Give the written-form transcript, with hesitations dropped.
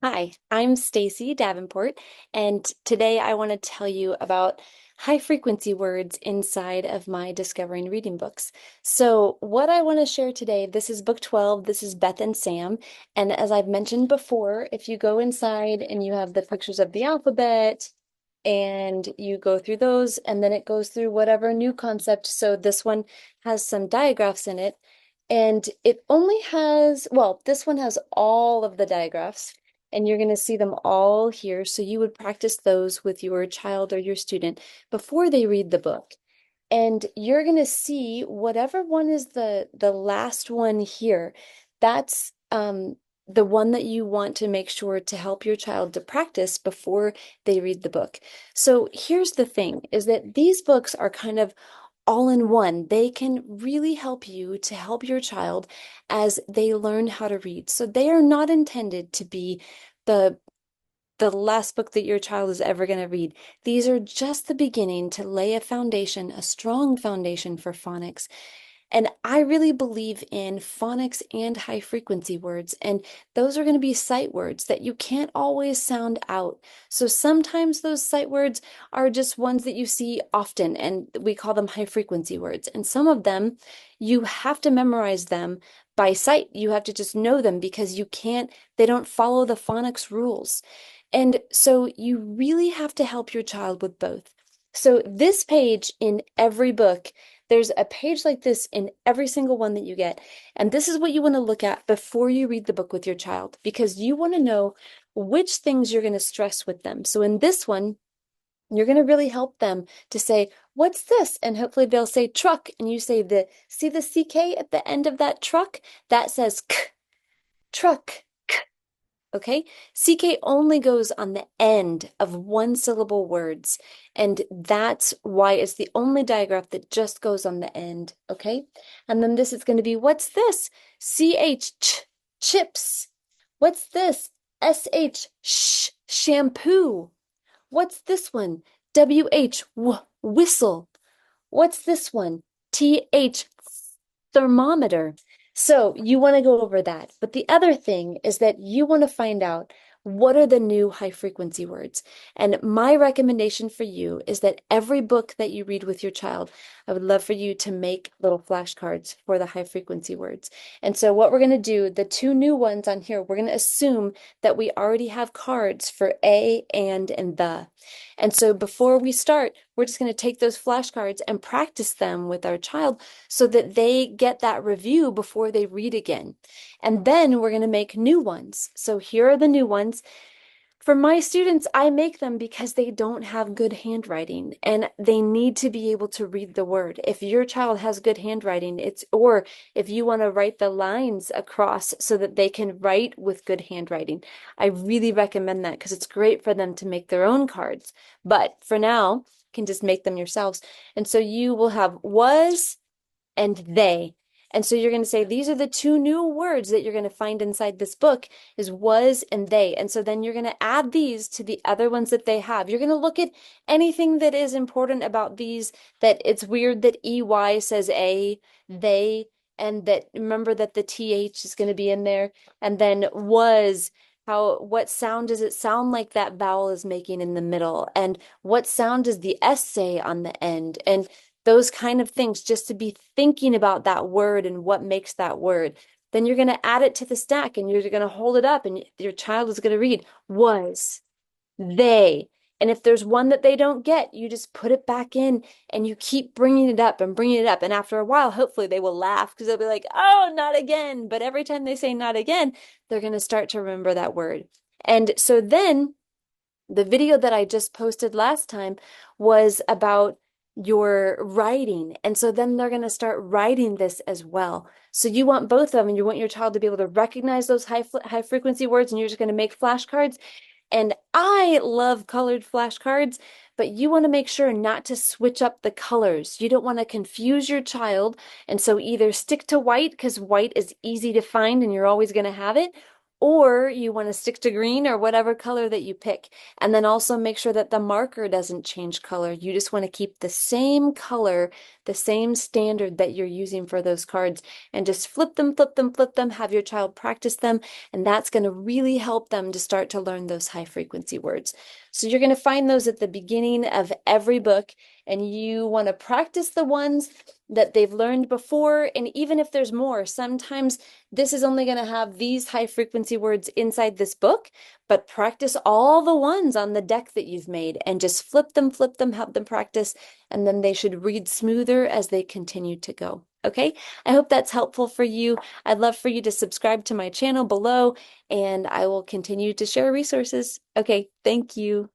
Hi, I'm Stacy Davenport, and today I want to tell you about high frequency words inside of my Discovering Reading books. So, what I want to share today, this is book 12, this is Beth and Sam, and as I've mentioned before, if you go inside and you have the pictures of the alphabet and you go through those, and then it goes through whatever new concept. So, this one has some diagraphs in it, and it only has, well, this one has all of the diagraphs and you're going to see them all here. So you would practice those with your child or your student before they read the book. And you're going to see whatever one is the last one here. That's the one that you want to make sure to help your child to practice before they read the book. So here's the thing, is that these books are kind of all in one. They can really help you to help your child as they learn how to read. So they are not intended to be the the last book that your child is ever going to read. These are just the beginning to lay a foundation, a strong foundation for phonics. And I really believe in phonics and high frequency words. And those are going to be sight words that you can't always sound out. So sometimes those sight words are just ones that you see often, and we call them high frequency words. And some of them, you have to memorize them by sight. You have to just know them because you can't, they don't follow the phonics rules. And so you really have to help your child with both. So this page in every book, there's a page like this in every single one that you get. And this is what you want to look at before you read the book with your child, because you want to know which things you're going to stress with them. So in this one, you're going to really help them to say, what's this? And hopefully they'll say truck. And you say see the CK at the end of that truck? That says k, truck. Okay, CK only goes on the end of one syllable words, and that's why it's the only digraph that just goes on the end. Okay, and then this is going to be, what's this? CH, chips. What's this? SH, shampoo. What's this one? WH, whistle. What's this one? TH, thermometer. So you want to go over that. But the other thing is that you want to find out, what are the new high frequency words? And my recommendation for you is that every book that you read with your child, I would love for you to make little flashcards for the high frequency words. And so what we're going to do, the two new ones on here, we're going to assume that we already have cards for A, and the. And so before we start, we're just going to take those flashcards and practice them with our child so that they get that review before they read again. And then we're going to make new ones. So here are the new ones. For my students, I make them because they don't have good handwriting and they need to be able to read the word. If your child has good handwriting, or if you want to write the lines across so that they can write with good handwriting, I really recommend that because it's great for them to make their own cards. But for now, you can just make them yourselves. And so you will have was and they. And so you're going to say, these are the two new words that you're going to find inside this book is was and they. And so then you're going to add these to the other ones that they have. You're going to look at anything that is important about these, that it's weird that EY says a, they, and that remember that the TH is going to be in there. And then was, what sound does it sound like that vowel is making in the middle? And what sound does the S say on the end? And those kind of things, just to be thinking about that word and what makes that word. Then you're going to add it to the stack and you're going to hold it up and your child is going to read was, they. And if there's one that they don't get, you just put it back in and you keep bringing it up and bringing it up. And after a while, hopefully they will laugh because they'll be like, oh, not again. But every time they say not again, they're going to start to remember that word. And so then the video that I just posted last time was about your writing. And so then they're going to start writing this as well. So you want both of them, and you want your child to be able to recognize those high frequency words, and you're just going to make flashcards. And I love colored flashcards, but you want to make sure not to switch up the colors. You don't want to confuse your child. And so either stick to white because white is easy to find and you're always going to have it, or you want to stick to green or whatever color that you pick. And then also make sure that the marker doesn't change color. You just want to keep the same color, the same standard that you're using for those cards, and just flip them, flip them, flip them, have your child practice them, and that's going to really help them to start to learn those high frequency words. So you're going to find those at the beginning of every book, and you want to practice the ones that they've learned before. And even if there's more, sometimes this is only going to have these high frequency words inside this book, but practice all the ones on the deck that you've made and just flip them, have them practice, and then they should read smoother as they continue to go. Okay, I hope that's helpful for you. I'd love for you to subscribe to my channel below, and I will continue to share resources. Okay, thank you.